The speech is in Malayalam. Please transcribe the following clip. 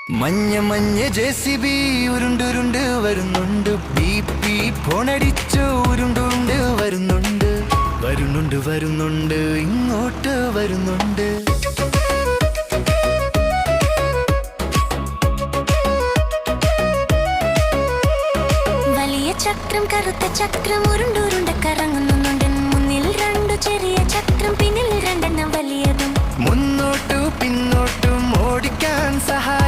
മഞ്ഞ മഞ്ഞ ജെസിബി ഉരുണ്ടുരുണ്ട് വരുന്നുണ്ട്. ബി ഫോണടിച്ചു ഉരുണ്ടുണ്ട് വരുന്നുണ്ട്. വരുന്നുണ്ട് വരുന്നുണ്ട് ഇങ്ങോട്ട് വരുന്നുണ്ട്. വലിയ ചക്രം കറുത്ത ചക്രം ഉരുണ്ടുരുണ്ട കറങ്ങുന്നുണ്ട്. മുന്നിൽ രണ്ടു ചെറിയ ചക്രം പിന്നിൽ രണ്ടെണ്ണം വലിയതും. മുന്നോട്ടു പിന്നോട്ടും ഓടിക്കാൻ സഹായം